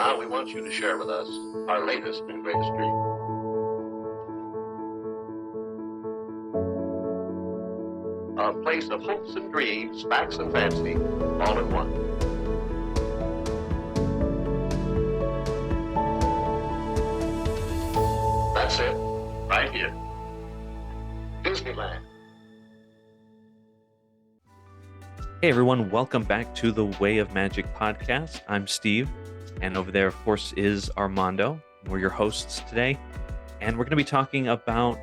Now we want you to share with us our latest and greatest dream. A place of hopes and dreams, facts and fancy, all in one. That's it, right here. Disneyland. Hey everyone, welcome back to the Way of Magic podcast. I'm Steve, and over there, of course, is Armando. We're your hosts today, and we're going to be talking about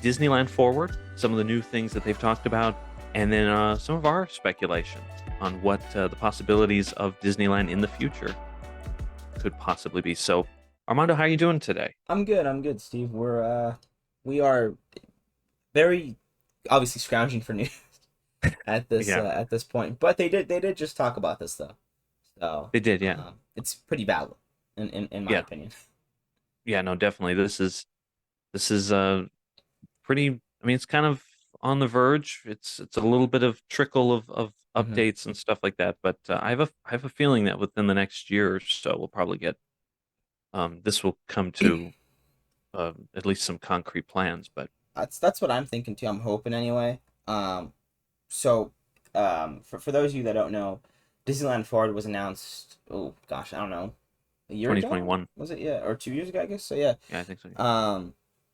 Disneyland Forward, some of the new things that they've talked about, and then some of our speculation on what the possibilities of Disneyland in the future could possibly be. So, Armando, how are you doing today? I'm good, Steve. We are very obviously scrounging for news at this Yeah, at this point, but they did just talk about this though, so they did, yeah. it's pretty valid in my Yeah, opinion. yeah, no, definitely. This is pretty. I mean, it's kind of on the verge. It's a little bit of trickle of hmm updates and stuff like that. But I have a feeling that within the next year or so, we'll probably get this will come to at least some concrete plans. But That's what I'm thinking too. I'm hoping anyway. So for those of you that don't know, Disneyland Forward was announced. Oh gosh, I don't know, a year ago 2021, was it? Yeah, or 2 years ago, I guess. So yeah. yeah, I think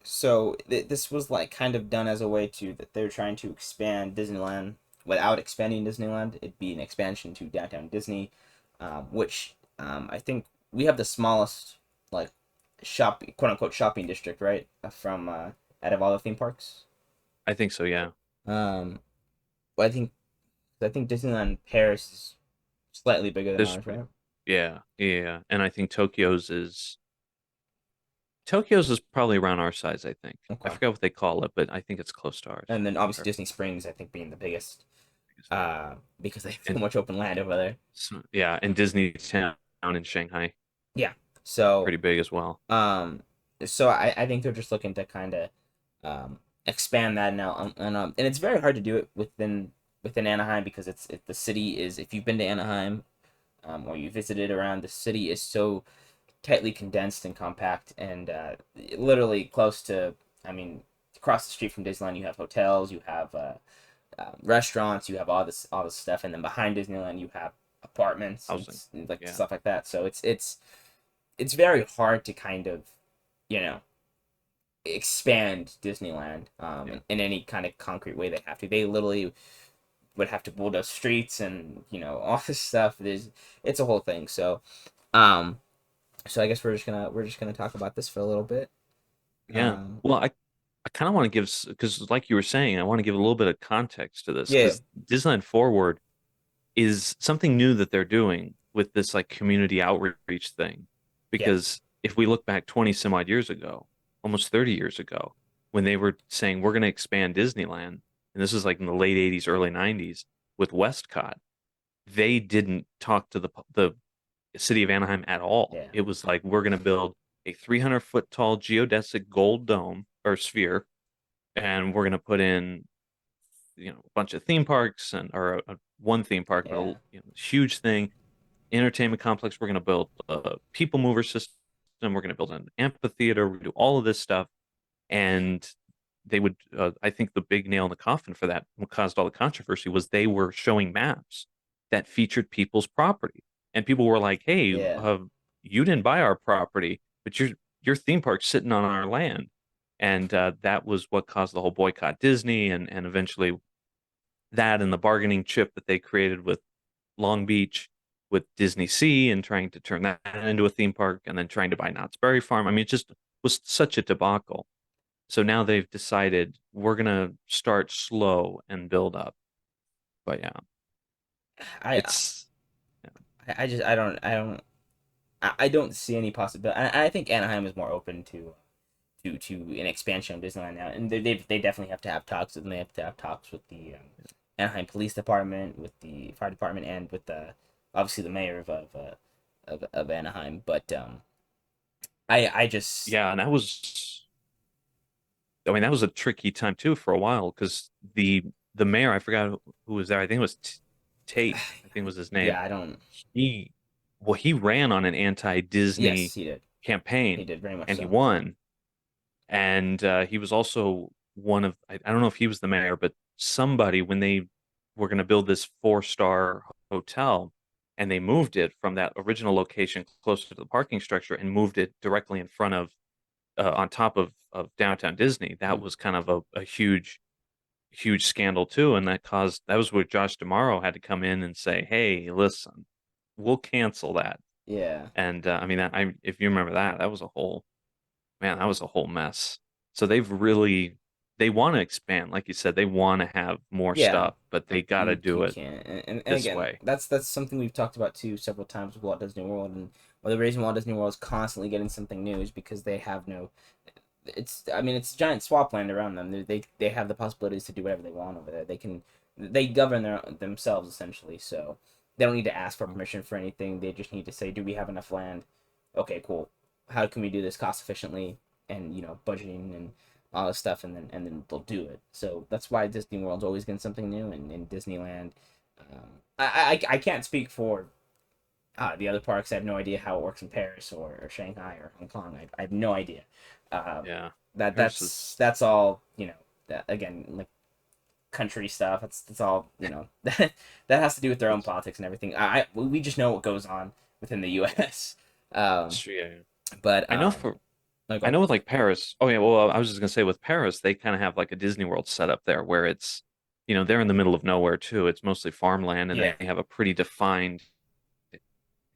so. This was like kind of done as a way to that they're trying to expand Disneyland without expanding Disneyland. It'd be an expansion to downtown Disney, which I think we have the smallest like shop quote unquote shopping district, right? From out of all the theme parks. I think so. Yeah, Um, but I think Disneyland Paris is slightly bigger than there's ours, right? yeah, and I think Tokyo's is probably around our size. I think I Okay. forgot what they call it, but I think it's close to ours. And then obviously Or- Disney Springs, I think being the biggest, Yeah. because they have so And much open land over there. yeah, and Disney Town in Shanghai, Yeah. So pretty big as well. Um, so I think they're just looking to kind of expand that now, and it's very hard to do it within Anaheim because the city is, if you've been to Anaheim, or you visited around, the city is so tightly condensed and compact, and literally close to, I mean, across the street from Disneyland you have hotels, you have restaurants, you have all this stuff, and then behind Disneyland you have apartments and Housing, like yeah, stuff like that. So it's very hard to kind of, you know, expand Disneyland yeah. in any kind of concrete way they have to. They literally would have to bulldoze streets and all this stuff. It's a whole thing. Um, so I guess we're just gonna talk about this for a little bit. Yeah. Um, Well, I kind of want to give, because like you were saying, I want to give a little bit of context to this yeah, because Disneyland Forward is something new that they're doing with this like community outreach thing. yeah, Because if we look back 20 some odd years ago, almost 30 years ago, when they were saying we're going to expand Disneyland, and this is like in the late 80s, early 90s with Westcott, they didn't talk to the city of Anaheim at all. yeah, It was like we're going to build a 300-foot tall geodesic gold dome or sphere, and we're going to put in a bunch of theme parks and or one theme park, but a yeah. huge thing, entertainment complex. We're going to build a people mover system. We're going to build an amphitheater. We're going to do all of this stuff, and they would. I think the big nail in the coffin for that, what caused all the controversy, was they were showing maps that featured people's property, and people were like, "Hey, Yeah. you didn't buy our property, but your theme park's sitting on our land." And that was what caused the whole boycott Disney, and eventually that and the bargaining chip that they created with Long Beach with Disney Sea and trying to turn that into a theme park and then trying to buy Knott's Berry Farm. I mean, it just was such a debacle. So now they've decided we're gonna start slow and build up. But yeah, I it's yeah, I just I don't see any possibility. I think Anaheim is more open to an expansion of Disneyland now, and they definitely have to have talks, and they have to have talks with the Anaheim Police Department, with the fire department, and with the obviously the mayor of Anaheim. But I just yeah, and that was, I mean, that was a tricky time too for a while because the mayor, I forgot who was there. I think it was Tate. I think was his name. yeah, I don't. He well, he ran on an Yes, anti-Disney he did. He campaign, did very much and he so. won. And he was also one of, I don't know if he was the mayor, but somebody, when they were going to build this 4-star hotel, and they moved it from that original location closer to the parking structure and moved it directly in front of, on top of downtown Disney. That Mm. was kind of a huge scandal too, and that was where Josh D'Amaro had to come in and say, "Hey, listen, we'll cancel that." Yeah. And I mean, if you remember that, that was a whole man, that was a whole mess. So they want to expand, like you said, they want to have more Yeah. stuff, but they got to You do it can't. And this again, way. that's something we've talked about too several times with Walt Disney World, and well, the reason Walt Disney World is constantly getting something new is because they have no. It's I mean it's giant swampland around them. They have the possibilities to do whatever they want over there. They govern themselves essentially. So they don't need to ask for permission for anything. They just need to say, do we have enough land? Okay, cool. How can we do this cost efficiently? And budgeting and all this stuff, and then they'll do it. So that's why Disney World's always getting something new, and Disneyland. I can't speak for the other parks. I have no idea how it works in Paris or Shanghai or Hong Kong. I have no idea. Um, Yeah. that Paris that's is that's all That again, like country stuff. That's all that has to do with their own it's, politics and everything. We just know what goes on within the U.S. Um, yeah. but I know for no, go I ahead. know with like Paris. Oh yeah, well I was just gonna say with Paris, they kind of have like a Disney World set up there where it's, they're in the middle of nowhere too. It's mostly farmland, and Yeah, they have a pretty defined,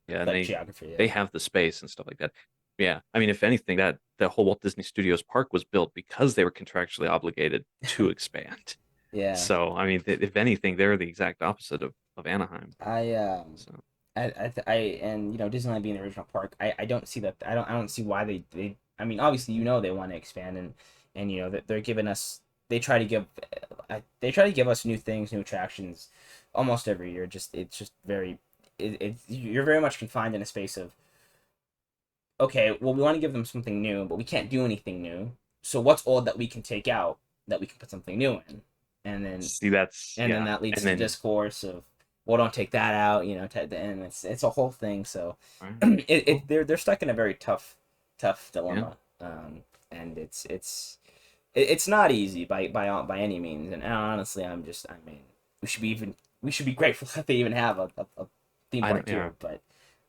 yeah, and like they geography. Yeah, they have the space and stuff like that. Yeah, I mean, if anything, that the whole Walt Disney Studios park was built because they were contractually obligated to expand. yeah. So I mean, if anything, they're the exact opposite of Anaheim. I So and Disneyland being the original park, I don't see that. I don't see why they. I mean, obviously they want to expand, and that they're giving us. They try to give us new things, new attractions, almost every year. It's just very. You're very much confined in a space of, okay, well, we want to give them something new, but we can't do anything new. So what's old that we can take out that we can put something new in? And then see, that's and then yeah, that leads and to then discourse of, well, don't take that out, and it's a whole thing. So right, well, they're stuck in a very tough yeah, dilemma, and it's not easy by any means. And honestly, I mean, we should be grateful that they even have a theme I park don't, yeah. here. But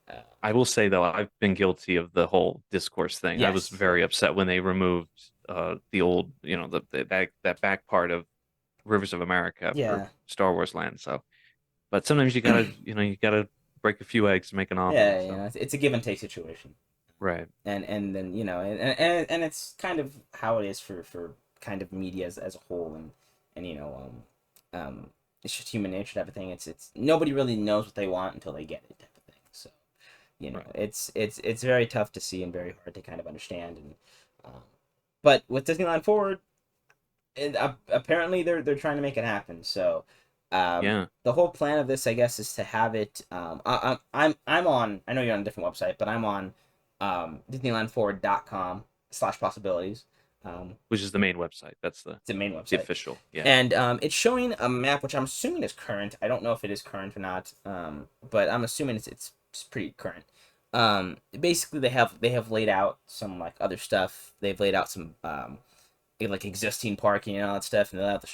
uh, I will say though, I've been guilty of the whole discourse thing. I was yes, yeah, very upset when they removed the old, that back part of Rivers of America for yeah. Star Wars Land. So, but sometimes you gotta break a few eggs to make an offer. Yeah, So, it's a give and take situation, right. and then and it's kind of how it is for kind of media as a whole, and it's just human nature type of thing. It's nobody really knows what they want until they get it type of thing. So Right. it's very tough to see and very hard to kind of understand, and um, but with Disneyland Forward, apparently they're trying to make it happen. So Yeah. the whole plan of this, I guess, is to have it. I'm on. I know you're on a different website, but I'm on DisneylandForward.com/possibilities. Which is the main website. That's It's the main the website, official. Yeah. and it's showing a map, which I'm assuming is current. I don't know if it is current or not, but I'm assuming it's pretty current. Basically, they have laid out some like other stuff. They've laid out some like existing parking and all that stuff, and they have the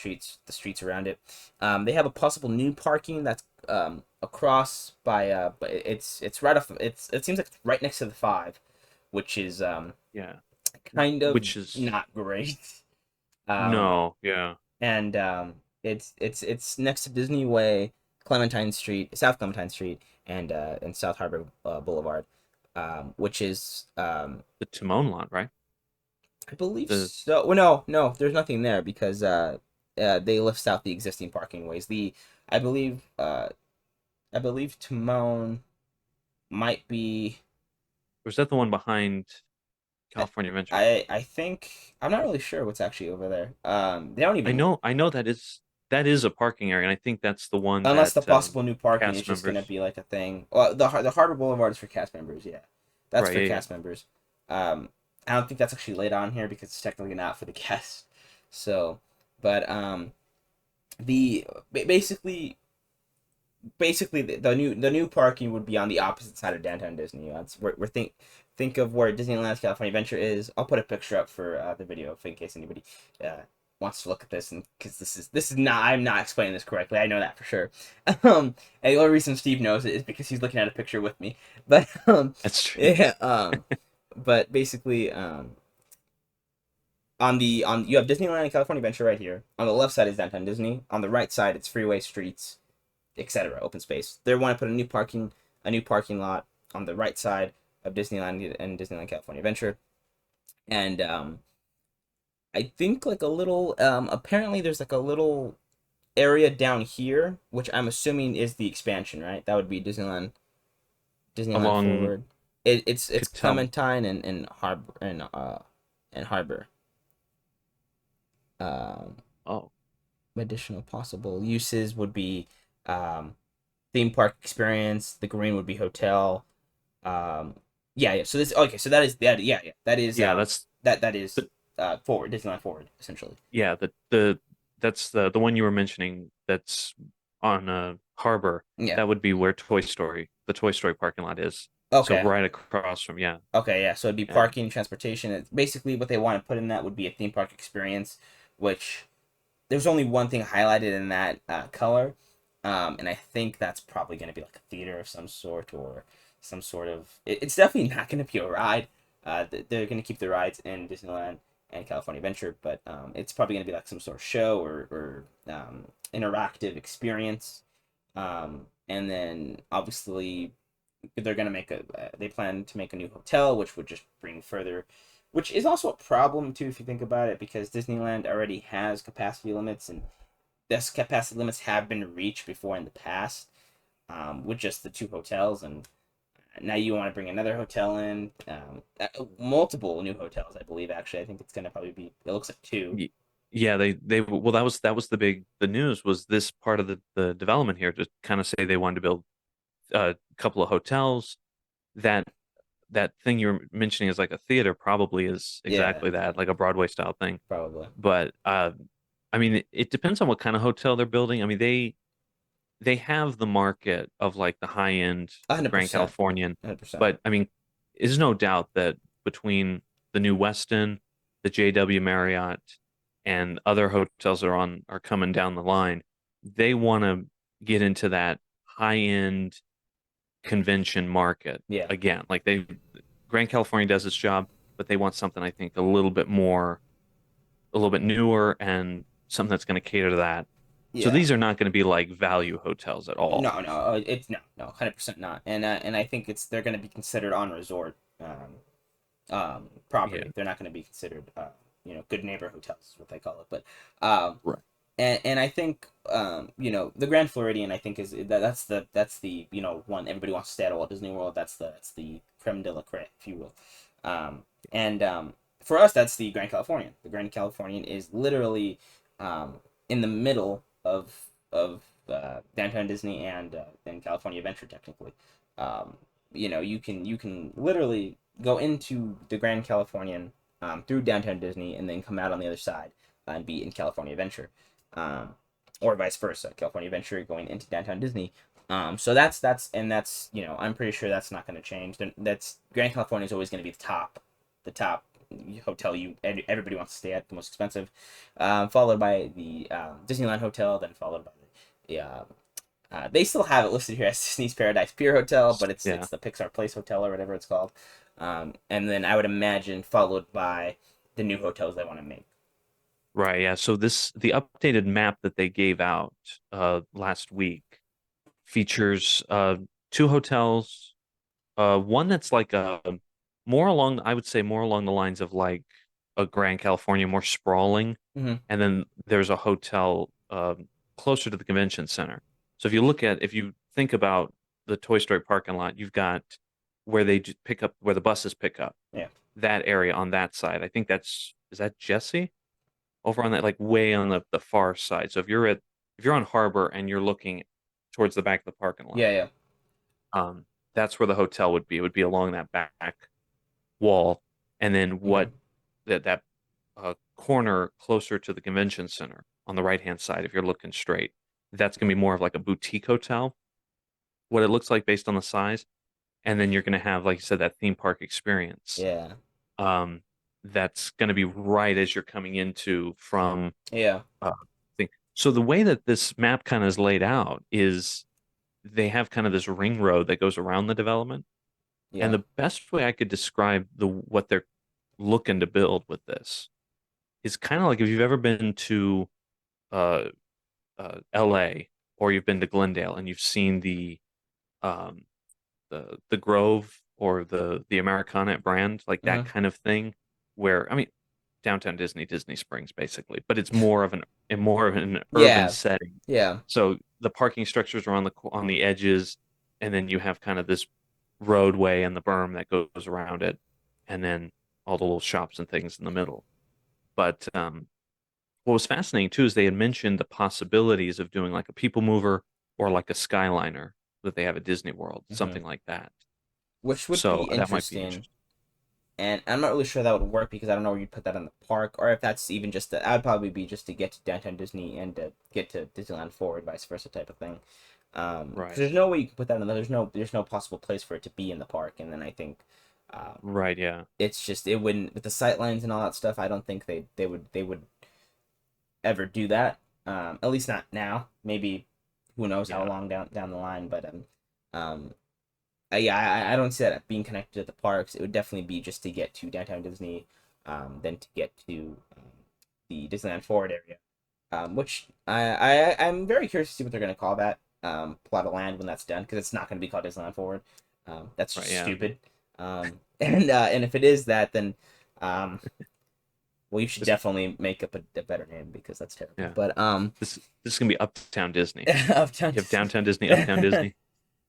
streets around it. They have a possible new parking that's across by but it's right off. It seems like it's right next to the five, which is Yeah. kind of Which is not great. Um, no. Yeah. and it's next to Disney Way, Clementine Street, South Clementine Street, and South Harbor Boulevard, which is The Timon lot, right? I believe The so. Well, no, there's nothing there because they list out the existing parking ways. I believe I believe Timon might be. was that the one behind I, California Adventure? I think I'm not really sure what's actually over there. They don't I even know. I know that is a parking area, and I think that's the one unless that the possible new parking is cast just gonna members. be like a thing. Well, the Harbor Boulevard is for cast members. Yeah, that's Right. for Yeah. Yeah. cast members. Um, I don't think that's actually laid on here because it's technically not for the guests. So, but basically basically the new parking would be on the opposite side of downtown Disney. That's where think of where Disneyland's California Adventure is. I'll put a picture up for the video in case anybody uh, wants to look at this, and because this is not, I'm not explaining this correctly. I know that for sure. And the only reason Steve knows it is because he's looking at a picture with me. But That's true. yeah, but basically on you have Disneyland and California Adventure right here. On the left side is downtown Disney. On the right side it's freeway, streets, etc. Open space. They want to put a new parking lot on the right side of Disneyland and Disneyland California Adventure, and I think like a little apparently there's like a little area down here, which I'm assuming is the expansion, right? That would be Disneyland Along Forward. It's could tell. Clementine and Harbor. Um, Oh, Additional possible uses would be um, theme park experience. The green would be hotel. Yeah, yeah. So this okay. So that is that. Yeah, yeah. That is yeah, that's that is the forward Disneyland Forward essentially. yeah, the that's the one you were mentioning that's on Harbor. Yeah. That would be where the Toy Story parking lot is. So Okay. right across from, yeah. Okay. Yeah. So it'd be And parking, transportation. It's basically what they want to put in that would be a theme park experience, which there's only one thing highlighted in that color, and I think that's probably going to be like a theater of some sort or some sort of. It's definitely not going to be a ride. They're going to keep the rides in Disneyland and California Adventure, but it's probably going to be like some sort of show or interactive experience. And then obviously they're going to they plan to make a new hotel, which would just bring further, which is also a problem too if you think about it, because Disneyland already has capacity limits, and those capacity limits have been reached before in the past, with just the two hotels, and now you want to bring another hotel in, multiple new hotels, I believe. Actually, I think it's going to probably be. It looks like two. y- yeah, they well, that was the news was this part of the development here to kind of say they wanted to build a couple of hotels. That that thing you're mentioning is like a theater, probably is Yeah, exactly that, like a Broadway style thing. probably. But I mean, it depends on what kind of hotel they're building. I mean, they have the market of like the high end A hundred Grand percent. Californian, 100%. but I mean, there's no doubt that between the new Westin, the JW Marriott, and other hotels that are coming down the line, they want to get into that high end convention market Yeah. again. Like Grand California does its job, but they want something I think a little bit newer and something that's going to cater to that. So Yeah. these are not going to be like value hotels at all. No, no, it's no, 100% not. And I think they're going to be considered on resort Yeah, property. They're not going to be considered good neighbor hotels is what they call it. But um right. and I think the Grand Floridian, I think, is that's the one everybody wants to stay at Walt Disney World. That's the creme de la creme, if you will. And For us, that's the Grand Californian. The Grand Californian is literally in the middle of downtown Disney and California Adventure, technically. Um, you can literally go into the Grand Californian through downtown Disney and then come out on the other side and be in California Adventure, um, or vice versa. California Adventure going into downtown Disney. So that's I'm pretty sure that's not going to change. That's Grand California is always going to be the top hotel everybody wants to stay at, the most expensive, followed by the Disneyland Hotel, then followed by they still have it listed here as Disney's Paradise Pier Hotel, but it's Yeah, it's the Pixar Place Hotel or whatever it's called. And then I would imagine followed by the new hotels they want to make. right. Yeah. So the updated map that they gave out last week features two hotels. One that's like I would say more along the lines of like a Grand California, more sprawling, Mm-hmm. and then there's a hotel closer to the convention center. So if you think about the Toy Story parking lot, you've got where pick up where the buses pick up, Yeah. that area on that side. I think is that Jesse over on that, like way on the far side. So if you're on Harbor and you're looking towards the back of the parking lot, Yeah. Yeah. um, that's where the hotel would be. It would be along that back wall, and then Mm-hmm. that corner closer to the convention center on the right hand side, if you're looking straight, that's gonna be more of like a boutique hotel. what it looks like based on the size, and then you're going to have, like you said, that theme park experience. Yeah. Um, that's going to be right as you're coming into from Yeah. thing. So the way that this map kind of is laid out is they have kind of this ring road that goes around the development. And Yeah. the best way I could describe what they're looking to build with this is kind of like if you've ever been to uh, LA or you've been to Glendale and you've seen um, the Grove or the Americana brand, like that Hmm. kind of thing, where I mean, downtown Disney Springs, basically, but it's more of an urban Yeah. setting. Yeah. So the parking structures are on the edges, and then you have kind of this roadway and the berm that goes around it, and then all the little shops and things in the middle. But what was fascinating too is they had mentioned the possibilities of doing like a people mover or like a Skyliner that they have at Disney World, Hmm. something like that. Which would be So that might be interesting. interesting. And I'm not really sure that would work because I don't know where you'd put that in the park, or if that's even just that would probably be just to get to downtown Disney and to get to Disneyland Forward, vice versa type of thing. 'Cause Right. there's no way you can put that in. There's no possible place for it to be in the park, and then I think, um, Right, yeah. it's just it wouldn't with the sight lines and all that stuff. I don't think they would ever do that. At least not now. Maybe who knows how Yeah. long down the line, but um, yeah, I don't see that being connected to the parks. It would definitely be just to get to downtown Disney, then to get to the Disneyland Forward area, which I'm very curious to see what they're going to call that plot of land when that's done, because it's not going to be called Disneyland Forward. That's Right, just yeah. stupid. And if it is that, then um, well, you should This definitely make up a better name because that's terrible. yeah. But This is gonna be Uptown Disney. Uptown You have Downtown Disney, Uptown Disney.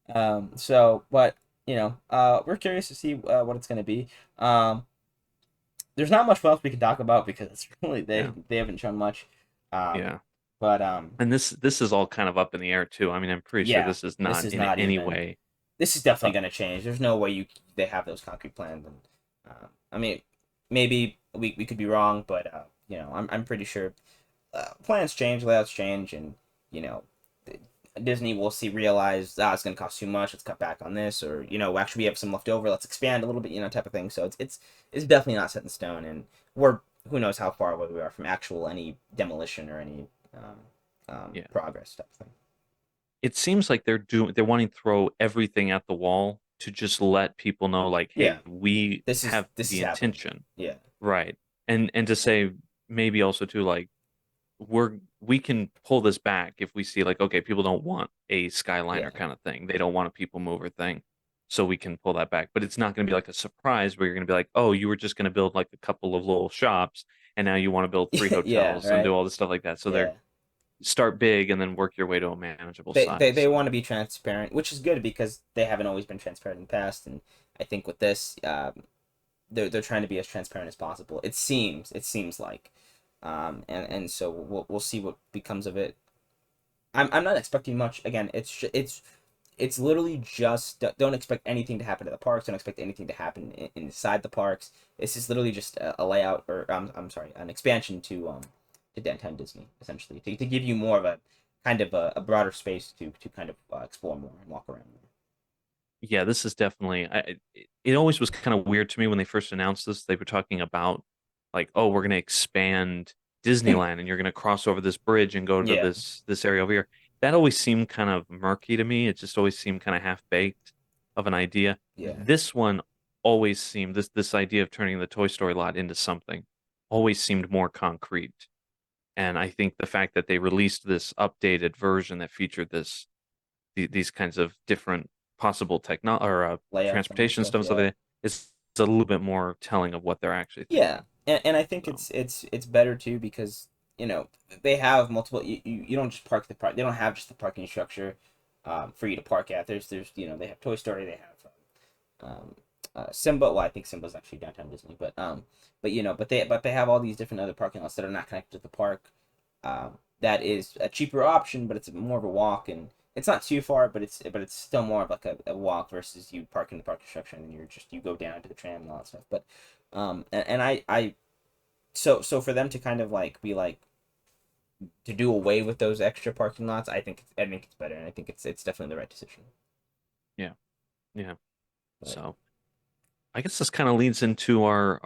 Disney. So, but we're curious to see what it's gonna be. There's not much else we can talk about because it's really Yeah. they haven't shown much. Um, Yeah. but And this is all kind of up in the air too. I mean, I'm pretty sure yeah, this is this not is in not any even. way This is definitely uh, gonna change. There's no way they have those concrete plans, and I mean, maybe we could be wrong, but I'm pretty sure plans change, layouts change, and you know Disney will realize it's going to cost too much. Let's cut back on this, or actually we have some left over. Let's expand a little bit, type of thing. So it's definitely not set in stone, and we're who knows how far away we are from actual any demolition or any yeah. progress type of thing. It seems like they're wanting to throw everything at the wall to just let people know like, Yeah, hey, we this is have this is the happening. intention. Yeah, Right. And to say maybe also too like we can pull this back if we see like okay people don't want a yeah, Skyliner kind of thing, they don't want a people mover thing, so we can pull that back, but it's not going to be like a surprise where you're going to be like, oh, you were just going to build like a couple of little shops and now you want to build three yeah, hotels and right, do all this stuff like that, so they're yeah. start big and then work your way to a manageable They size. want to be transparent, which is good because they haven't always been transparent in the past, and I think with this, they're trying to be as transparent as possible. It seems like, and so we'll see what becomes of it. I'm not expecting much. Again, it's literally just don't expect anything to happen to the parks. Don't expect anything to happen inside the parks. This is literally just a layout, or I'm sorry, an expansion to downtown Disney, essentially to give you more of a kind of a broader space to kind of explore more and walk around more. Yeah, this is definitely it always was kind of weird to me when they first announced this. They were talking about like, oh, we're going to expand Disneyland and you're going to cross over this bridge and go to Yeah, this area over here. That always seemed kind of murky to me. It just always seemed kind of half-baked of an idea. yeah, This one always seemed this idea of turning the Toy Story lot into something always seemed more concrete. And I think the fact that they released this updated version that featured these kinds of different possible techno or layouts and all that transportation stuff. stuff, so Yeah. they it's a little bit more telling of what they're actually Yeah, thinking. and I think So it's better too because they have multiple. You don't just park the park. They don't have just the parking structure, for you to park at. There's they have Toy Story. They have Simba. Well, I think Simba's actually downtown Disney, but they have all these different other parking lots that are not connected to the park. That is a cheaper option, but it's more of a walk, and it's not too far, but it's still more of like a walk versus you park in the parking structure and you go down to the tram and all that stuff. But and I so for them to kind of like be like to do away with those extra parking lots, I think it's better, and I think it's definitely the right decision. Yeah. Yeah. But So I guess this kind of leads into our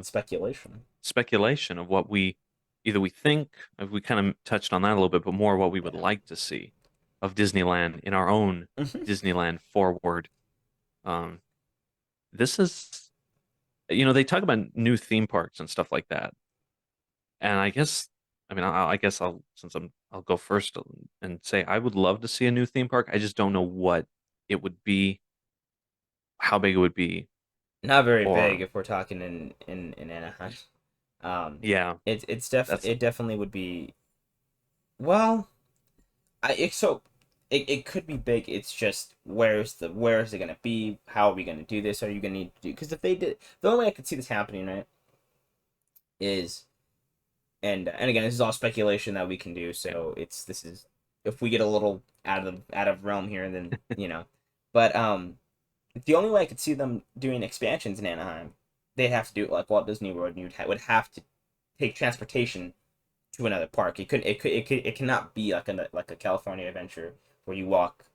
speculation. speculation of what we either we think we kind of touched on that a little bit, but more what we would Yeah. like to see of Disneyland in our own Mhm. Disneyland Forward. Um, this is, they talk about new theme parks and stuff like that, and I guess, I guess I'll go first and say I would love to see a new theme park. I just don't know what it would be, how big it would be, Not very big or if we're talking in Anaheim. yeah, that's It definitely would be. Well, so it could be big. It's just where is it gonna be? How are we gonna do this? Are you gonna need to do? Because if they did, the only way I could see this happening, right, is and again, this is all speculation that we can do. yeah. So this is if we get a little out of realm here, then but the only way I could see them doing expansions in Anaheim, they'd have to do it like Walt Disney World, and would have to take transportation to another park. It cannot be like a California adventure where you walk,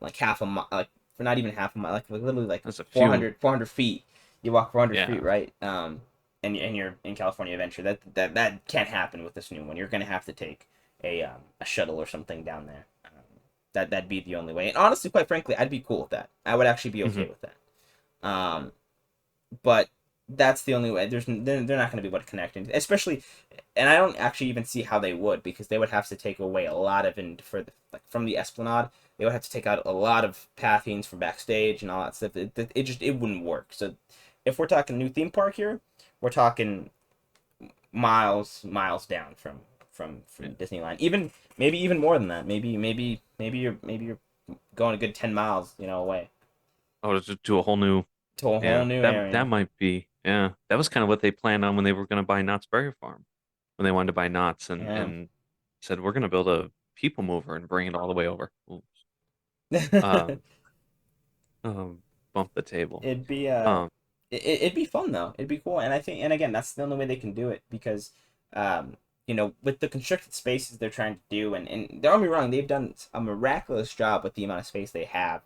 like half a mile, like for not even half a mile, like literally like That's a few. 400 feet. You walk 400 feet, Yeah, right? And you're in California adventure. That can't happen with this new one. You're gonna have to take a shuttle or something down there. That'd be the only way. And honestly, quite frankly, I'd be cool with that. I would actually be hmm okay with that. But that's the only way. They're not going to be able to connect, especially, and I don't actually even see how they would because they would have to take away a lot of from the Esplanade. They would have to take out a lot of pathings from backstage and all that stuff. It wouldn't work. So if we're talking new theme park here, we're talking miles down from yeah. Disneyland. Maybe even more than that. Maybe you're going a good 10 miles, away Oh, to do a whole new. to a whole Yeah, new that area. might be. Yeah, that was kind of what they planned on when they were going to buy Knott's Berry Farm, when they wanted to buy Knott's Yeah. and said we're going to build a people mover and bring it all the way over. Oops. Um, bump the table. it'd be Um, it'd be fun though. It'd be cool, and I think, and again, that's the only way they can do it because, with the constricted spaces they're trying to do, and don't get me wrong, they've done a miraculous job with the amount of space they have.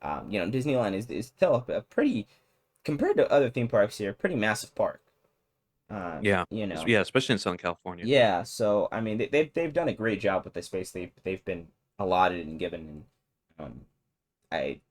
Disneyland is still a pretty, compared to other theme parks here, pretty massive park. yeah, yeah, especially in Southern California. Yeah. So I mean, they've done a great job with the space they've been allotted and given, and I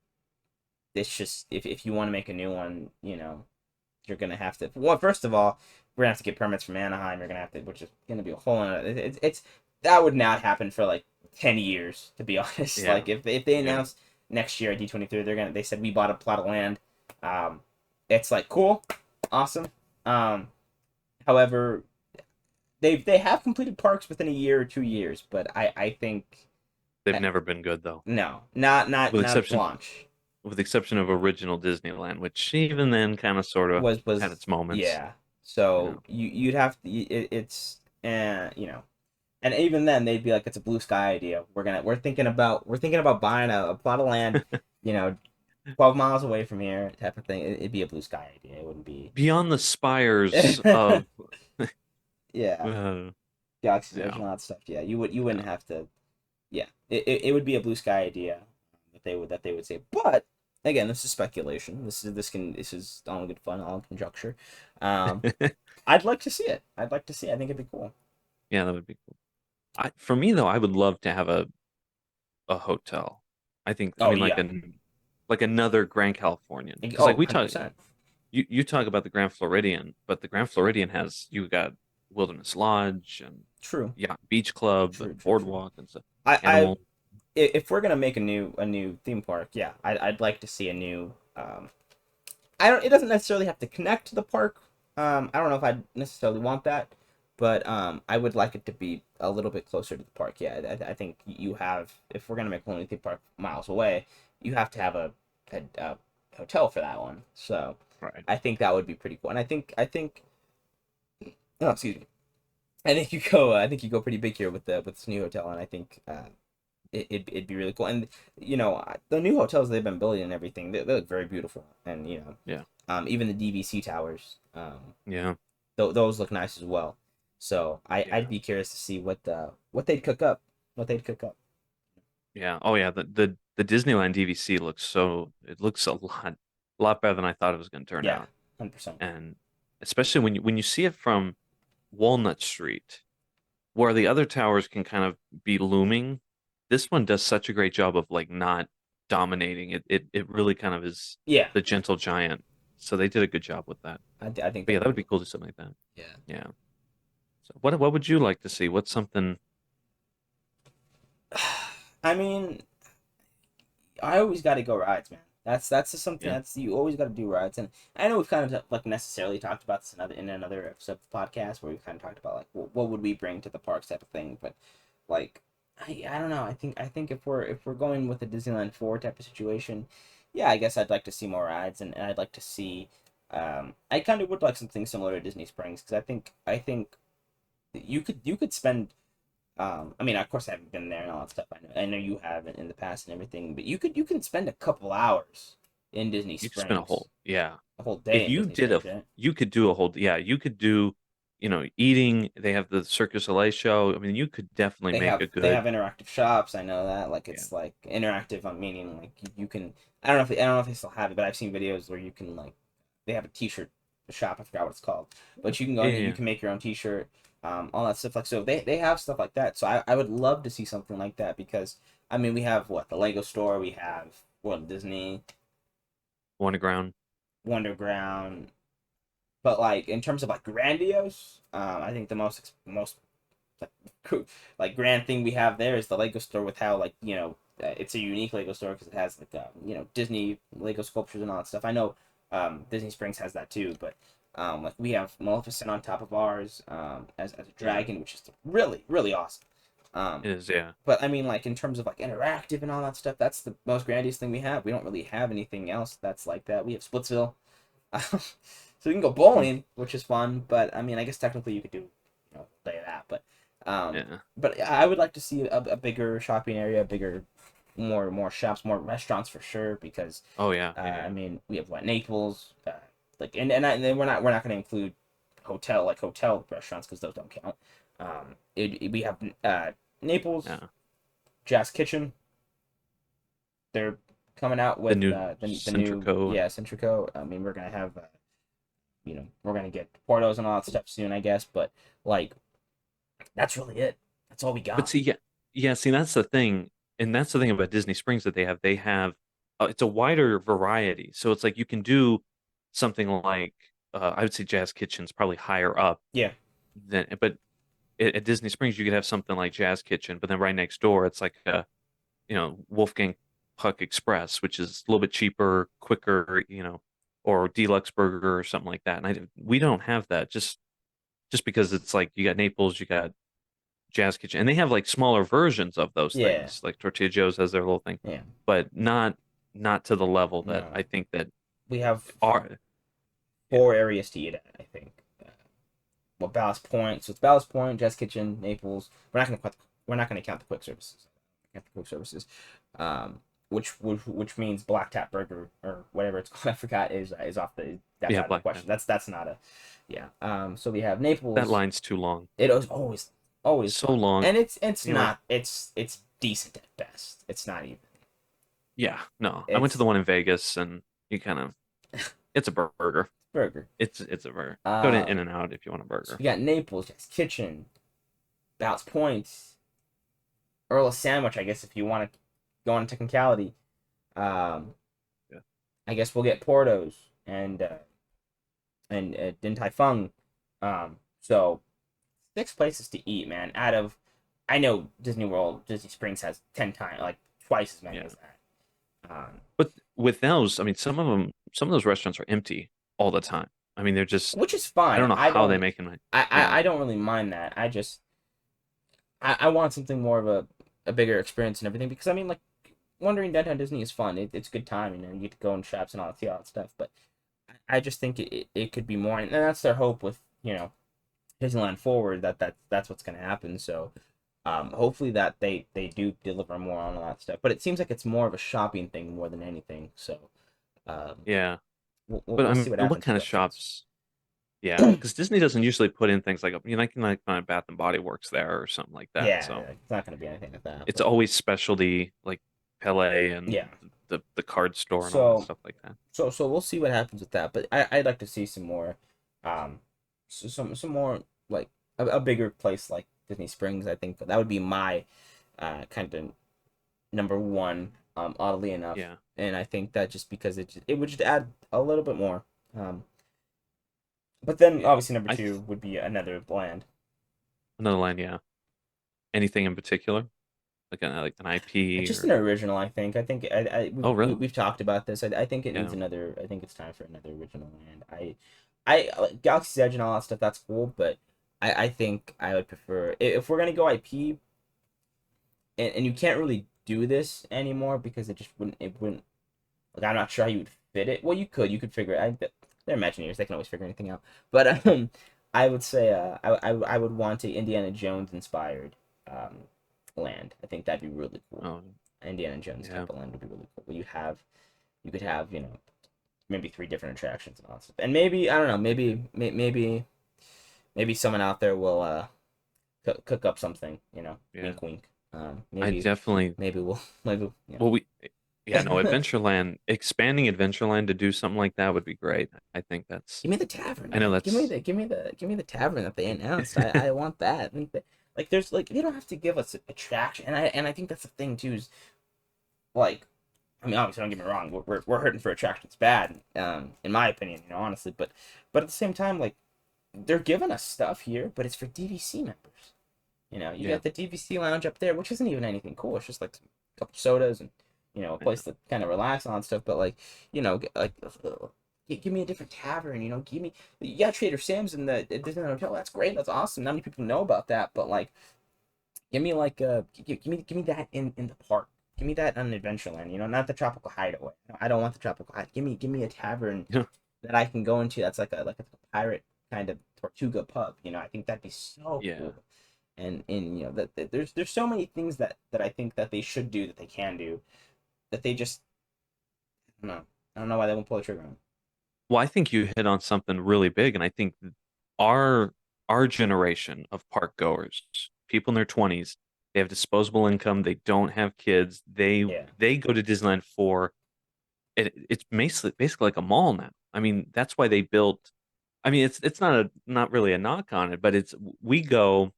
it's just if you want to make a new one, you're gonna have to. Well, first of all, we're gonna have to get permits from Anaheim. You're gonna have to, which is gonna be a whole. It's that would not happen for like 10 years, to be honest. Yeah, Like if they yeah. announce next year at D23, they said we bought a plot of land. It's like cool, awesome. Um, However, they have completed parks within a year or 2 years, but I think They've uh, never been good though, no, not with not exception launch with the exception of original Disneyland, which even then kind of sort of had was its moments. yeah. You So know, you'd have to it's and even then they'd be like it's a blue sky idea. We're thinking about buying a plot of land, you know, 12 miles away from here type of thing. It'd be a blue sky idea. It wouldn't be. beyond the spires of Yeah, uh, Galaxy's Edge yeah, and all that stuff. Yeah, you wouldn't yeah, have to. Yeah, it would be a blue sky idea that they would say. But again, this is speculation. This is all in good fun, all in conjecture. Um, I'd like to see it. I'd like to see it. I think it'd be cool. yeah, that would be cool. For me though, I would love to have a hotel. I Oh mean, yeah. like another Grand Californian, because Oh, like we talk, 100%. you talk about the Grand Floridian, but the Grand Floridian has you got Wilderness Lodge and True. yeah, Beach Club True. and True. True. Boardwalk and stuff, I Animal. if we're gonna make a new theme park, yeah, I'd like to see a new. I don't. It doesn't necessarily have to connect to the park. I don't know if I necessarily want that, but I would like it to be a little bit closer to the park. Yeah, I think you have. If we're gonna make one theme park miles away, you have to have a hotel for that one. So Right. I think that would be pretty cool. And I think. Oh, excuse me. I think you go pretty big here with this new hotel, and I think it'd be really cool. And the new hotels they've been building and everything, they look very beautiful. And Yeah. even the DVC towers, Yeah. those look nice as well. So I'd Yeah. be curious to see what they'd cook up, what they'd cook up. Yeah. Oh yeah. The the Disneyland DVC looks a lot better than I thought it was going to turn Yeah, out. 100%. And especially when you see it from Walnut Street, where the other towers can kind of be looming, this one does such a great job of like not dominating. It really kind of is Yeah, the gentle giant. So they did a good job with that. I think But yeah, that'd that be would be cool to do something like that. yeah. Yeah. So what would you like to see? What's something? I mean, I always got to go rides, man. That's just something Yeah, that's you always got to do rides, and I know we've kind of like necessarily talked about this in another episode of the podcast where we kind of talked about like what would we bring to the parks type of thing, but like I don't know. I think if we're going with a Disneyland Forward type of situation, yeah, I guess I'd like to see more rides, and I'd like to see. I kind of would like something similar to Disney Springs because I think you could spend I mean, of course, I haven't been there and all that stuff. I know you have in the past and everything, but you can spend a couple hours in Disney you could spend a Springs, whole yeah. a whole day If in you Disney did Springs, right? you could do a whole yeah, you could do, eating. They have the Circus Soleil show. I mean, you could definitely They make have a they have good interactive shops. I know that, like yeah. it's like interactive. I'm meaning like you can. I don't know if they still have it, but I've seen videos where you can like they have a T-shirt shop. I forgot what it's called, but you can go Yeah, in there. You yeah. can make your own T-shirt. All that stuff like so they have stuff like that. So I would love to see something like that because I mean we have what the Lego store. We have Walt Disney, Underground. Wonderground, but like in terms of like grandiose, I think the most like, like grand thing we have there is the Lego store with how like it's a unique Lego store because it has like Disney Lego sculptures and all that stuff. I know Disney Springs has that too, but like we have Maleficent on top of ours as a Yeah, dragon, which is really really awesome. Um, it is. Yeah. but I mean, like in terms of like interactive and all that stuff, that's the most grandiose thing we have. We don't really have anything else that's like that. We have Splitsville, so you can go Mm. bowling, which is fun. But I mean, I guess technically you could do day of that. Um, Yeah. but I would like to see a bigger shopping area, bigger, more shops, more restaurants for sure. Because Oh yeah. Yeah. I Yeah. mean, we have what Naples, like and then we're not going to include hotel restaurants because those don't count. We have Naples, Yeah. Jazz Kitchen. They're coming out The with new the new Centrico. Centrico. I mean, we're gonna have we're gonna get Portos and all that stuff soon, I guess. But like that's really it. That's all we But got. see, yeah, yeah. See, that's the thing, and that's the thing about Disney Springs that they have. They have it's a wider variety, so it's like you can do something like I would say Jazz Kitchen's probably higher up Yeah, than, but at Disney Springs you could have something like Jazz Kitchen, but then right next door it's like Wolfgang Puck Express, which is a little bit cheaper, quicker, or Deluxe Burger or something like that. And we don't have that just because it's like you got Naples, you got Jazz Kitchen, and they have like smaller versions of those yeah, things. Like Tortilla Joe's has their little thing, yeah. but not to the level that No, I think that we have are. Yeah, four areas to eat at. I think. Well, Ballast Point. So it's Ballast Point, Jazz Kitchen, Naples. We're not gonna count the quick services. Count the quick services. Um, which means Black Tap Burger or whatever it's called. I forgot is off the that's yeah, out of the Black question. Tap. That's not a yeah. So we have That Naples. line's too long, It was always so fun, long. and it's You're like, not it's decent at best. It's not even. yeah, no. I went to It's the one in Vegas, and you kind of, it's a burger. burger. It's a burger. Go to Uh, In-N-Out if you want a so burger. we got Naples, Jazz Kitchen, Ballast Point, Earl of Sandwich. I guess if you want to go on technicality, um, Yeah, I guess we'll get Portos and Din Tai Fung. So six places to eat, man. Out of I know Disney Springs has 10 times, like twice as many yeah. as that. But with those, I mean, some of those restaurants are empty all the time. I mean, they're just, Which is I fine. don't know I how they don't make it. I, I, Yeah, I don't really mind that. I want something more of a bigger experience and everything because I mean like wandering downtown Disney is fun. It's a good time, you get to go in shops and all that stuff. But I just think it could be more, and that's their hope with Disneyland Forward that's what's gonna happen. So hopefully that they do deliver more on all that stuff. But it seems like it's more of a shopping thing more than anything. So um, yeah. we'll, But we'll I see mean, what what happens with kind of restaurants. shops? Yeah, because Disney doesn't usually put in things like, can like find Bath and Body Works there or something like that. Yeah, So it's not gonna be anything like that. it's But always specialty, like Pele and Yeah. the card store and all that So stuff like that. so we'll see what happens with that. But I'd like to see some more, some more like a bigger place like Disney Springs. I think that would be my kind of number one. Oddly enough, Yeah. and I think that just because it would just add a little bit more. But then Yeah. obviously number two would be another land. Another line, yeah. Anything in particular? Like an IP Just an or original, I think. I think oh really? we've talked about this. I think it needs Yeah. another. I think it's time for another original land. I like Galaxy's Edge and all that stuff. That's cool, but I think I would prefer if we're gonna go IP, and you can't really do this anymore because it wouldn't like I'm not sure how you would fit it. Well, you could figure it. They're Imagineers. They can always figure anything out. But I would say I would want a Indiana Jones inspired land. I think that'd be really cool. Oh Indiana Jones yeah. type of land would be really cool. Where you could have maybe three different attractions and all that stuff. And maybe I don't know. Maybe someone out there will cook up something. Yeah. Wink wink. I definitely Maybe we'll maybe well we yeah, no, Adventureland, expanding Adventureland to do something like that would be great. I think that's Give me the tavern, I know man. that's Give me the tavern that they announced. I want that. I think that, like there's like they don't have to give us attraction, and I think that's the thing too. Is like, I mean, obviously, don't get me wrong. We're hurting for attractions bad, in my opinion. Honestly, but at the same time, like they're giving us stuff here, but it's for DVC members. You yeah. got the DVC lounge up there, which isn't even anything cool. It's just like a couple sodas and a place to kind of relax on stuff. But like, like give me a different tavern. Give me Trader Sam's in the Disneyland Hotel. That's great. That's awesome. Not many people know about that, but like, give me like give me that in the park. Give me that on Adventureland. Not the Tropical Hideaway. I don't want the Tropical Hideaway. Give me a tavern Yeah. that I can go into. That's like a pirate kind of Tortuga pub. I think that'd be so Yeah. cool. And that there's so many things that I think that they should do that they can do that they just I don't know why they won't pull the trigger on. Well, I think you hit on something really big, and I think our our generation of park goers, people in their 20s, they have disposable income, they don't have kids, Yeah, they go to Disneyland for it's basically like a mall now. I mean, that's why they built I mean, it's not really a knock on it, but it's we go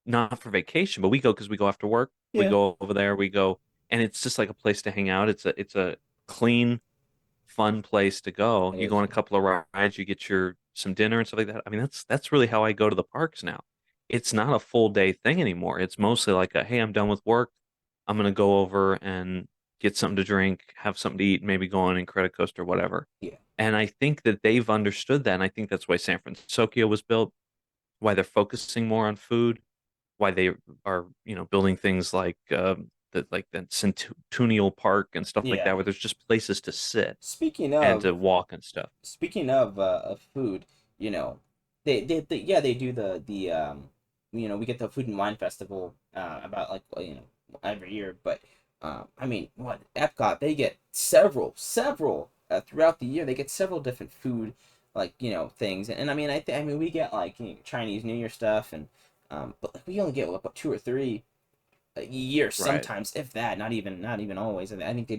not for vacation, but we go because we go after work. We yeah, go over there, we go, and it's just like a place to hang out. It's a clean, fun place to go. it You go is. on a couple of rides, you get your some dinner and stuff like that. I mean, that's really how I go to the parks now. It's not a full day thing anymore. It's mostly like a, hey, I'm done with work. I'm gonna go over and get something to drink, have something to eat, maybe go on in credit coaster or whatever. Yeah, And I think that they've understood that, and I think that's why San Francisco was built, why they're focusing more on food, why they are, building things like the Centennial Park and stuff like that, yeah. where there's just places to sit Speaking and of to walk and stuff. of food, they do we get the food and wine festival about like every year, but I mean what Epcot they get several throughout the year they get several different food like things and I mean I mean we get like Chinese New Year stuff and but like we only get what two or three a year Right. sometimes if that not even always and I think they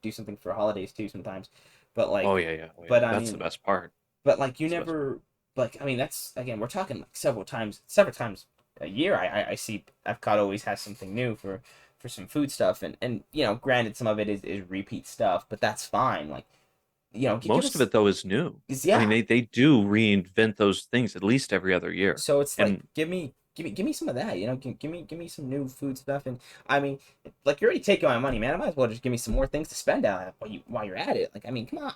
do something for holidays too sometimes but Oh like yeah, yeah. Oh, yeah. but I That's the mean best part. but like you That's the best part. never like I mean that's again we're talking like several times a year I see Epcot always has something new for some food stuff and granted some of it is repeat stuff but that's fine like give Most of us it though is new. I mean, yeah they do reinvent those things at least every other year. so it's like And give me some of that give me some new food stuff and I mean like you're already taking my money man I might as well just give me some more things to spend out while you're at it like I mean come on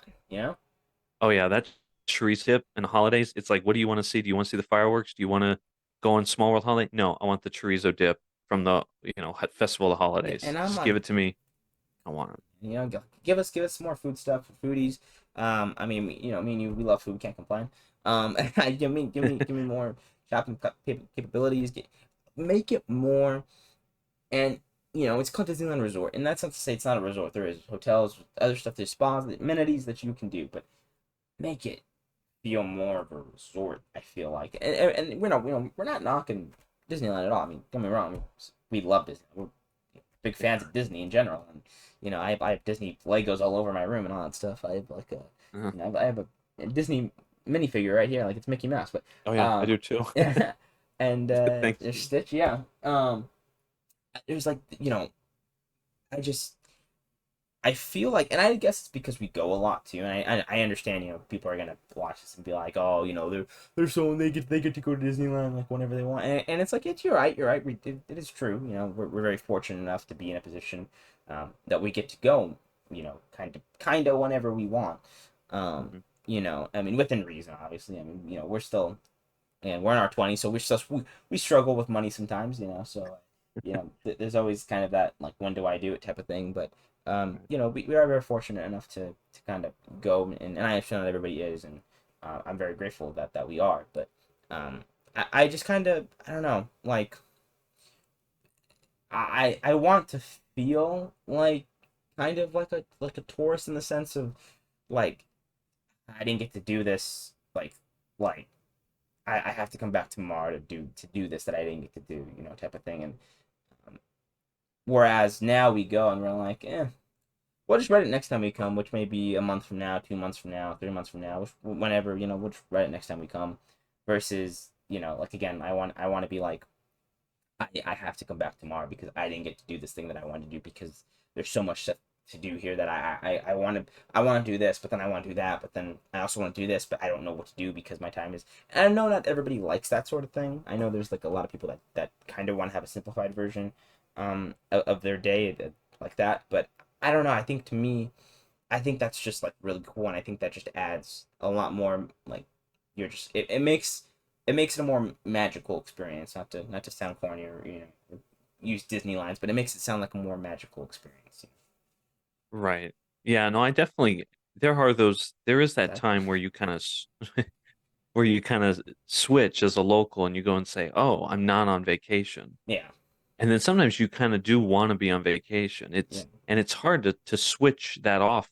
oh yeah, that chorizo dip and holidays. It's like, what do you want to see? Do you want to see the fireworks? Do you want to go on Small World Holiday? No, I want the chorizo dip from the Festival of yeah, Holidays. and I'm Just give like it to me. I want it. give us some more food stuff for foodies. I mean, me and you, we love food. We can't complain. Give me more shopping capabilities. Make it more, and it's called Disneyland Resort, and that's not to say it's not a resort. There is hotels, other stuff. There's spas, amenities that you can do, but make it feel more of a resort. I feel like, and we're not knocking Disneyland at all. I mean, don't get me wrong. We love Disney. big fans Yeah. of Disney in general, and I have Disney Legos all over my room and all that stuff. I have like a Uh-huh. I have a Disney minifigure right here, like it's Mickey Mouse, but Oh yeah, I um, do too. and Thank there's you. Stitch, yeah. There's like I just I feel like, and I guess it's because we go a lot too, and I understand, people are gonna watch this and be like, oh, they're so they get to go to Disneyland like whenever they want, and it's like you're right, it is true, we're very fortunate enough to be in a position, that we get to go, kind of whenever we want, Mhm. I mean within reason, obviously, I mean we're still, and we're in our 20s, so we struggle with money sometimes, so there's always kind of that like when do I do it type of thing, but Right. we are very fortunate enough to kind of go, and I understand that everybody is, and I'm very grateful that we are, but I just kind of, I don't know, like I want to feel like kind of like a tourist in the sense of like I didn't get to do this, like I have to come back tomorrow to do this that I didn't get to do, type of thing. And um, whereas now we go and we're like, we'll just write it next time we come, which may be a month from now, 2 months from now, 3 months from now, whenever, we'll just write it next time we come. Versus, like again, I want to be like, I have to come back tomorrow because I didn't get to do this thing that I wanted to do because there's so much stuff to do here that I want to do this, but then I want to do that, but then I also want to do this, but I don't know what to do because my time is. And I know not everybody likes that sort of thing. I know there's like a lot of people that kind of want to have a simplified version, of their day, like that. But I don't know. I think to me, I think that's just like really cool, and I think that just adds a lot more. Like it makes it a more magical experience. Not to sound corny or use Disney lines, but it makes it sound like a more magical experience. Right. Yeah, no, I definitely there is that That time where you kind of where you kind of switch as a local and you go and say, "Oh, I'm not on vacation." yeah, And then sometimes you kind of do want to be on vacation. yeah, It's hard to switch that off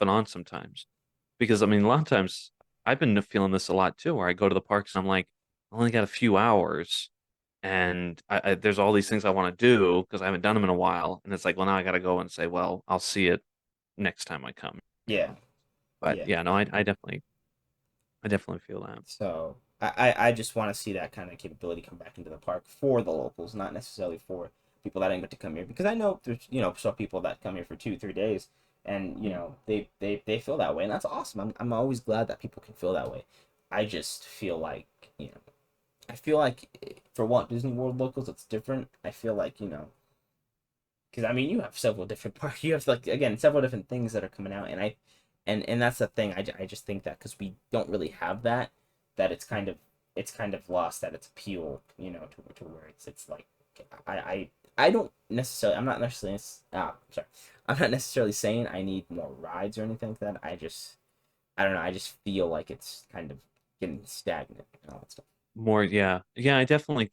and on sometimes. Because I mean, a lot of times I've been feeling this a lot too, where I go to the parks and I'm like, I only got a few hours and there's all these things I want to do because I haven't done them in a while. And it's like, well, now I got to go and say, well, I'll see it next time I come, you yeah, know. But yeah. yeah, no, I definitely feel that. So I just want to see that kind of capability come back into the park for the locals, not necessarily for people that didn't get to come here. Because I know there's some people that come here for 2 3 days, and Mm. they feel that way, and that's awesome. I'm always glad that people can feel that way. I just feel like I feel like for Walt Disney World locals, it's different. I feel like because I mean you have several different parks, you have like again several different things that are coming out, and and that's the thing. I just think that because we don't really have that, that it's kind of lost at its appeal, to where it's like I I I don't necessarily I'm not necessarily sorry, I'm not necessarily saying I need more rides or anything like that. I don't know. I just feel like it's kind of getting stagnant and all that stuff. More, yeah, yeah. I definitely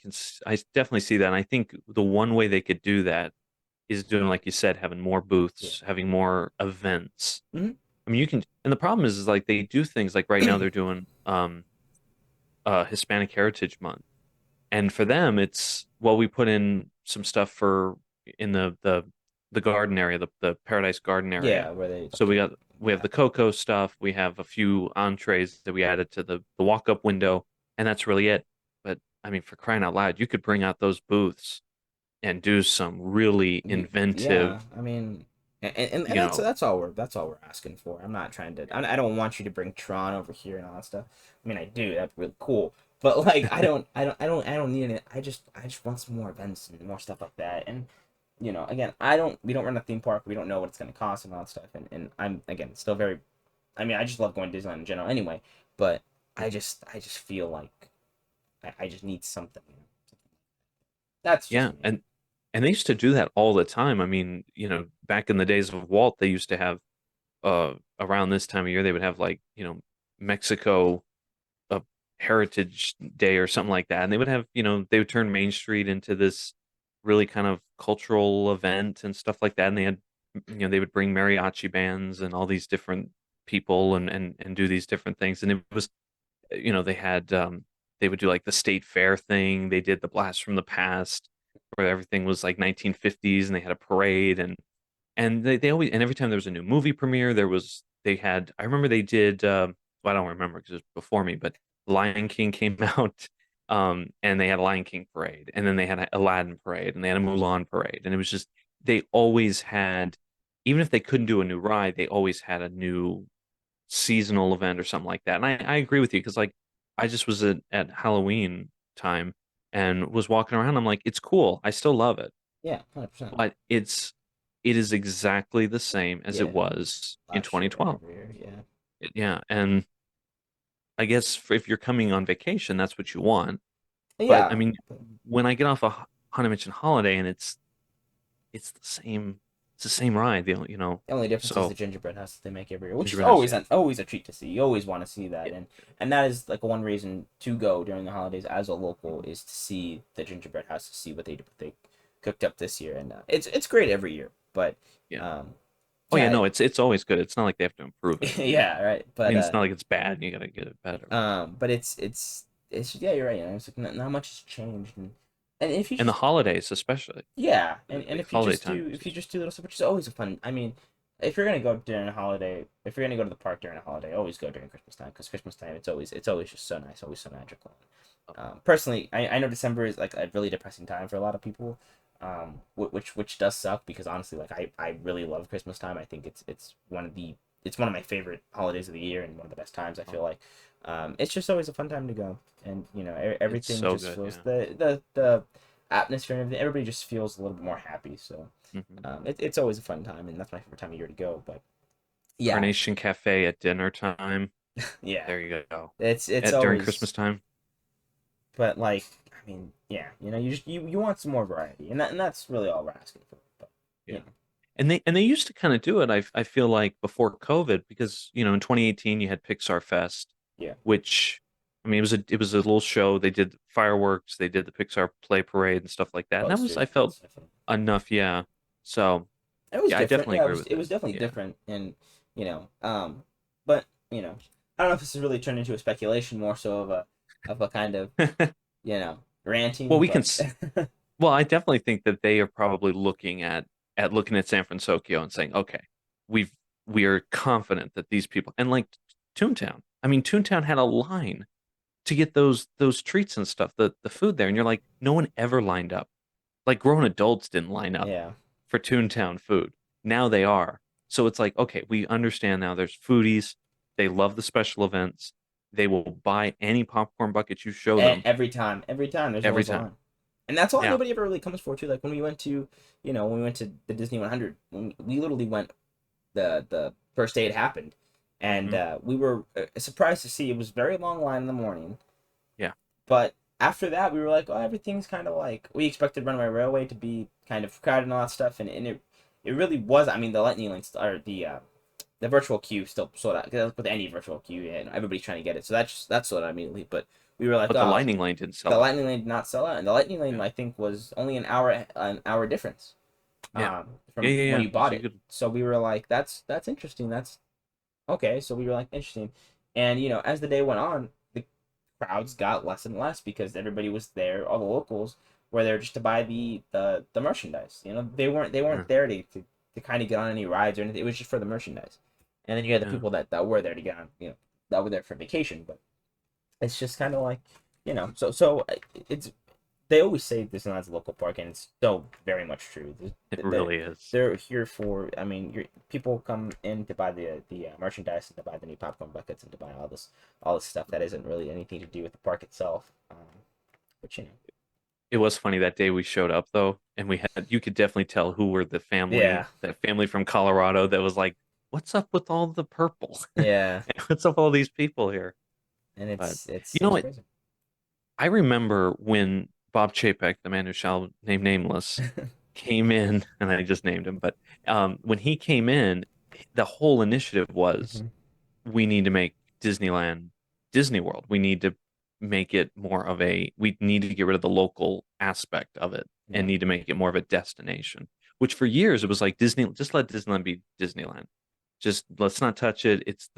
see that. And I think the one way they could do that is doing, like you said, having more Yeah. booths, having more events. Mm-hmm. I mean, you can, and the problem is like they do things like right now they're doing Hispanic Heritage Month, and for them it's well, we put in some stuff for in the garden area, the Paradise Garden area. Yeah, where they So we have yeah. the cocoa stuff, we have a few entrees that we added to the walk-up window, and that's really it. But I mean, for crying out loud, you could bring out those booths and do some really Yeah, inventive, I mean, and you know, that's all we're asking for. I'm not trying to. I don't want you to bring Tron over here and all that stuff. I mean, I do. That's really cool. But like, I don't need it. I just want some more events and more stuff like that. And again, we don't run a theme park. We don't know what it's gonna cost and all that stuff. And I'm again still very. I mean, I just love going to Disneyland in general anyway. But I just feel like I just need something. That's just yeah, me. and they used to do that all the time. I mean, back in the days of Walt, they used to have around this time of year they would have like, Mexico a Heritage Day or something like that. And they would have, they would turn Main Street into this really kind of cultural event and stuff like that. And they had, they would bring mariachi bands and all these different people and do these different things. And it was, they had, they would do like the state fair thing. They did the blast from the past. where everything was like 1950s and they had a parade and they always and every time there was a new movie premiere they had I remember they did well, I don't remember because it was before me, but Lion King came out, and they had a Lion King parade, and then they had an Aladdin parade, and they had a Mulan parade, and it was just they always had, even if they couldn't do a new ride, they always had a new seasonal event or something like that. And I agree with you because like I just was at Halloween time and was walking around. I'm like, it's cool. I still love it, Yeah, 100%. but it is exactly the same as it Yeah, was in last year and 2012. every year. Yeah. Yeah, and I guess if you're coming on vacation, that's what you want. But I Yeah. mean, when I get off a Haunted Mansion Holiday and it's the same ride, The only difference is the so gingerbread house that they make every year, which is gingerbread house, yeah. always a treat to see. You always want to see that, Yeah. and that is like one reason to go during the holidays as a local is to see the gingerbread house, to see what they cooked up this year, and it's great every year. But Yeah. um, Oh yeah, yeah, no, it's always good. It's not like they have to improve it. yeah, right. I But mean, it's not like it's bad and you gotta get it better. but it's yeah, you're right. You know, it's like not much has changed, and if you And the just holidays, especially yeah, and like holiday time. if you just do little stuff, which is always a fun. I mean, if you're gonna go during a holiday, if you're gonna go to the park during a holiday, always go during Christmas time because Christmas time it's always just so nice, always so magical. Personally, I know December is like a really depressing time for a lot of people, which does suck because honestly, like I really love Christmas time. I think it's one of my favorite holidays of the year and one of the best times. I feel like, it's just always a fun time to go, and you know It's everything so just good, feels yeah. the atmosphere and everything. Everybody just feels a little bit more happy. So, Hmm. it's always a fun time, and that's my favorite time of year to go. But yeah, Carnation Cafe at dinner time. yeah, There you go. it's At during always. Christmas time. But like, I mean, yeah, you know, you want some more variety, and that's really all we're asking for. But you Yeah. know, And they used to kind of do it. I feel like before COVID because in 2018 you had Pixar Fest, yeah, which I mean it was a little show. They did fireworks, they did the Pixar play parade and stuff like that. And that was I posters and felt stuff. enough, yeah. So It was yeah, I different. definitely Yeah, agree with it was that. definitely Yeah. different, and you know, but you know, I don't know if this has really turned into a speculation, more so of a kind of Well, ranting, we can. but Well, I definitely think that they are probably looking at San Francisco and saying, okay, we've we are confident that these people and like Toontown. I mean, Toontown had a line to get those treats and stuff, the food there, and you're like, no one ever lined up. Like grown adults didn't line up yeah. for Toontown food. Now they are. So it's like, okay, we understand now. There's foodies. They love the special events. They will buy any popcorn bucket you show And them every time, there's every always a time. line, and that's all Yeah. anybody ever really comes for too. Like when we went to, when we went to the Disney 100, when we literally went the first day it happened, and Hmm. we were surprised to see it was a very long line in the morning. Yeah. But after that, we were like, oh, everything's kind of like we expected Runaway Railway to be kind of crowded and all that stuff, and it really was. I mean, the lightning links or the virtual queue still sold out. 'Cause with any virtual queue, and everybody's trying to get it, so that's sold out immediately. But we were like, But the oh, Lightning Lane didn't the sell out. lightning lane did not sell out, and the lightning lane Yeah. I think was only an hour difference, Yeah. Yeah, from yeah, when yeah. you So bought you it. could, So we were like, that's interesting. That's okay. So we were like, interesting, and as the day went on, the crowds got less and less because everybody was there. All the locals were there just to buy the merchandise. They yeah. weren't there to kind of get on any rides or anything. It was just for the merchandise. And then you had the Yeah. people that were there to get on, that were there for vacation. But it's just kind of like, so it's they always say Disneyland's a local park, and it's so very much true. It They're, really is. they're here for. I mean, people come in to buy the merchandise and to buy the new popcorn buckets and to buy all this stuff that isn't really anything to do with the park itself. But It was funny that day we showed up though, and you could definitely tell who were the family, yeah, that family from Colorado that was like, "What's up with all the purple? yeah, What's up with all these people here?" and But it's you know it's what? crazy. I remember when Bob Chapek, the man who shall name nameless, came in, and I just named him, but when he came in, the whole initiative was Hmm. we need to make Disneyland Disney World. We need to make it more of we need to get rid of the local aspect of it and Yeah, need to make it more of a destination. Which for years it was like Disney, just let Disneyland be Disneyland. Just let's not touch it. It's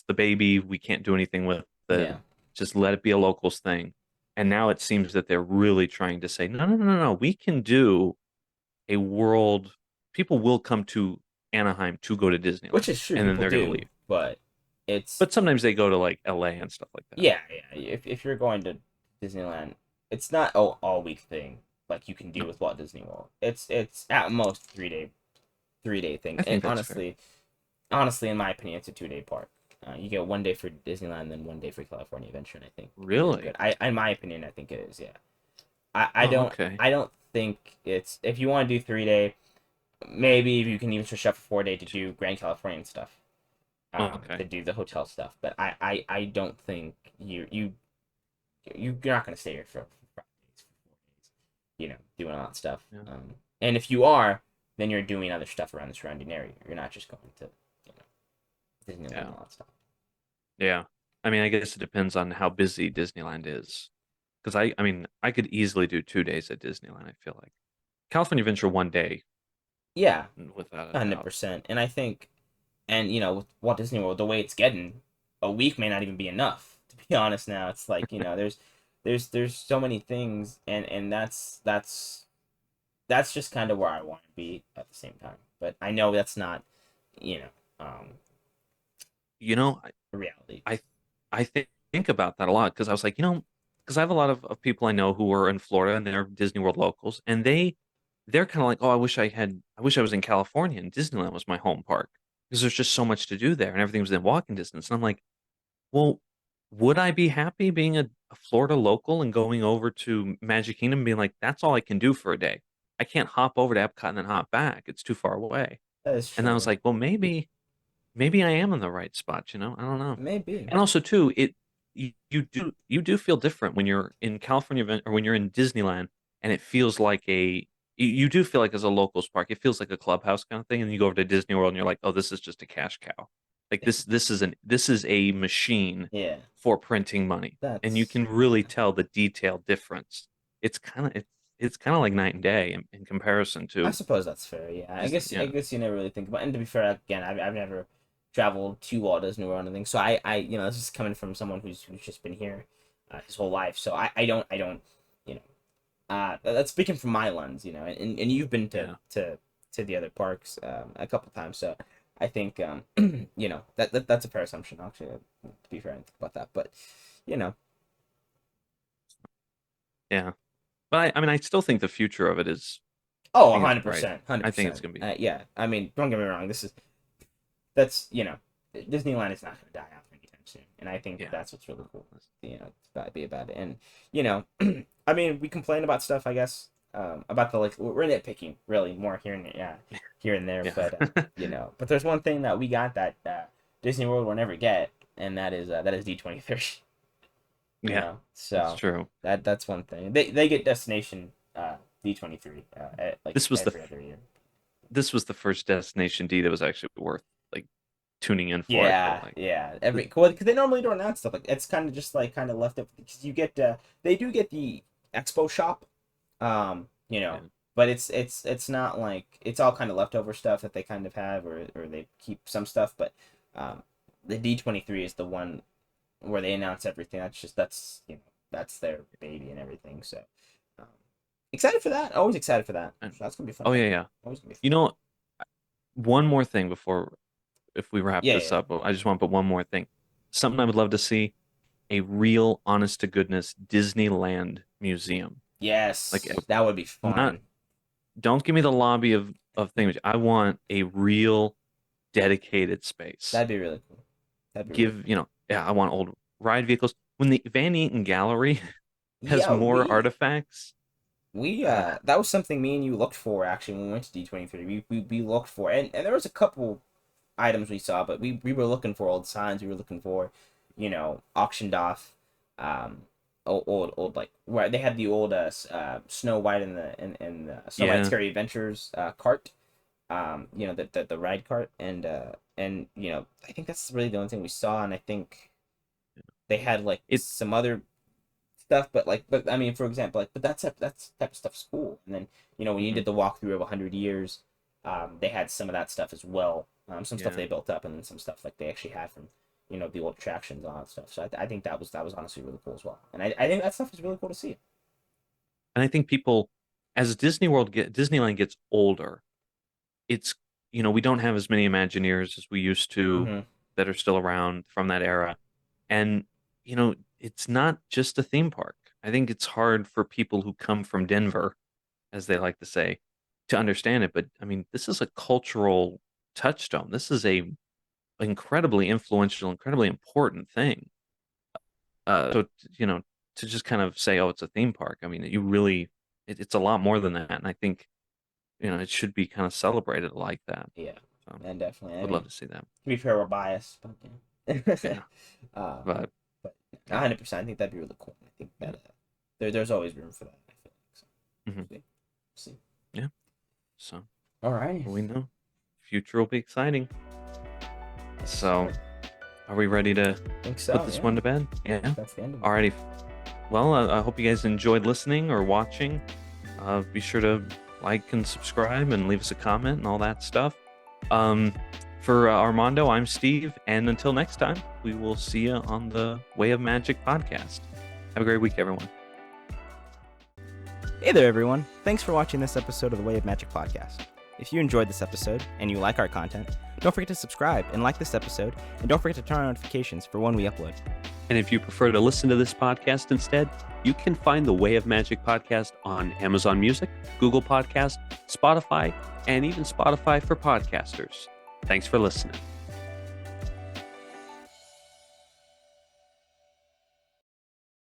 the baby. We can't do anything with it. yeah, Just let it be a locals thing. And now it seems that they're really trying to say, no, no, no, no, no, we can do a world. People will come to Anaheim to go to Which Disneyland, is true, and then people they're gonna do, leave. but it's But sometimes they go to like LA and stuff like that. yeah, yeah. If you're going to Disneyland, it's not a all week thing like you can do No, with Walt Disney World. It's at most 3 day thing. I And think that's fair. honestly, in my opinion, it's a 2 day park. You get one day for Disneyland, then one day for California Adventure, and I think you're good. Really? In my opinion, I think it is. Yeah. Oh, okay. I don't think it's if you want to do 3 day, maybe if you can even switch up for 4 day to do Grand Californian stuff, Okay. to do the hotel stuff. But I don't think you're not gonna stay here for 5 days, for 4 days, doing all that stuff. Yeah. And if you are, then you're doing other stuff around the surrounding area. You're not just going to Disneyland Yeah. and all that stuff. Yeah. I mean, I guess it depends on how busy Disneyland is. Because I mean, I could easily do 2 days at Disneyland, I feel like. California Adventure 1 day, Yeah, without a doubt. 100%. And I think, and with Walt Disney World, the way it's getting, a week may not even be enough. To be honest, now it's like there's so many things, and that's just kind of where I want to be at the same time. But I know that's not, you know, um, You know, reality. I I think about that a lot because I was like, because I have a lot of people I know who are in Florida and they're Disney World locals, and they're kind of like, oh, I wish I was in California and Disneyland was my home park because there's just so much to do there and everything was in walking distance. And I'm like, well, would I be happy being a Florida local and going over to Magic Kingdom and being like, that's all I can do for a day? I can't hop over to Epcot and then hop back. It's too far away. That is And I was true. like, well, maybe I am in the right spot, I don't know. Maybe. And also too, you do feel different when you're in California or when you're in Disneyland and it feels like you do feel like as a locals park, it feels like a clubhouse kind of thing. And you go over to Disney World and you're like, oh, this is just a cash cow. Like this is a machine Yeah. for printing money. And you That's can really tell the detailed difference. It's kind of like night and day in comparison I to suppose that's fair. Yeah. Disney. I Yeah. guess you never really think about. And to be fair, again, I've never traveled to Walt Disney World or anything. So this is coming from someone who's just been here, his whole life. So I don't, you know, that's speaking from my lens, and you've been Yeah. to the other parks a couple times. So I think that's a fair assumption. Actually, to be fair, I didn't think about that, but you know, Yeah. But I mean, I still think the future of it is, I oh, think it's hundred bright. percent, hundred I think it's percent. gonna be, Yeah, I mean, don't get me wrong. That's Disneyland is not going to die out anytime soon, and I think yeah. that's what's really cool. Be about it, and I mean, we complain about stuff, I guess, about the like we're nitpicking really more here and here and there, Yeah. but but there's one thing that we got that Disney World will never get, and that is D23. Yeah, that's So true. that's one thing. They get destination D23 like This was the every other year. this was the first Destination D that was actually worth like tuning in for, I felt Yeah, like. yeah. Because they normally don't announce stuff like it's kind of just like kind of left up because you get they do get the expo shop, Yeah. but it's not like it's all kind of leftover stuff that they kind of have or they keep some stuff, but um, the D23 is the one where they announce everything. That's their baby and everything. So um, excited for that. Always excited for that. And- So that's gonna be fun. oh yeah, yeah. Always gonna be fun. You know, one more thing before if we wrap Yeah, this yeah. up, I just want to put one more thing. Something I would love to see, a real honest to goodness Disneyland museum. Yes, Like that would be not fun. don't give me the lobby of things. I want a real dedicated space. That'd be really cool. That'd be really Give, cool. yeah, I want old ride vehicles. When the Van Eaton Gallery has Yeah, more artifacts, we uh, that was something me and you looked for actually when we went to D23. We looked for and there was a couple items we saw, but we were looking for old signs. We were looking for, auctioned off, old like where they had the old Snow White and the Snow White yeah, Scary Adventures cart, the ride cart and I think that's really the only thing we saw, and I think they had like it, some other stuff, but I mean, for example, like, but that's type of stuff's cool. And then when you mhm, did the walkthrough of 100 years, they had some of that stuff as well. Some stuff yeah, they built up, and then some stuff like they actually had from the old attractions and all that stuff. So I think that was honestly really cool as well. And I think that stuff is really cool to see. And I think people, as Disneyland gets older, it's, we don't have as many Imagineers as we used to Mm-hmm. that are still around from that era. And, it's not just a theme park. I think it's hard for people who come from Denver, as they like to say, to understand it. But I mean, this is a cultural touchstone. This is a incredibly influential, incredibly important thing. So, to just kind of say, oh, it's a theme park. I mean, it's a lot more than that. And I think, it should be kind of celebrated like that. Yeah, So and definitely. I'd love to see that. To be fair, we're biased, but Yeah. But 100%, I think that'd be really cool. I think that there's always room for that. I feel like so. Mhm. See. Yeah. So All right. we know future will be exciting. So are we ready to I think so. put this one to bed? Yeah. That's the end of it. Alrighty. Well, I hope you guys enjoyed listening or watching. Be sure to like and subscribe and leave us a comment and all that stuff. For Armando, I'm Steve, and until next time, we will see you on the Way of Magic podcast. Have a great week, everyone. Hey there, everyone. Thanks for watching this episode of the Way of Magic podcast. If you enjoyed this episode and you like our content, don't forget to subscribe and like this episode, and don't forget to turn on notifications for when we upload. And if you prefer to listen to this podcast instead, you can find the Way of Magic podcast on Amazon Music, Google Podcast, Spotify, and even Spotify for podcasters. Thanks for listening.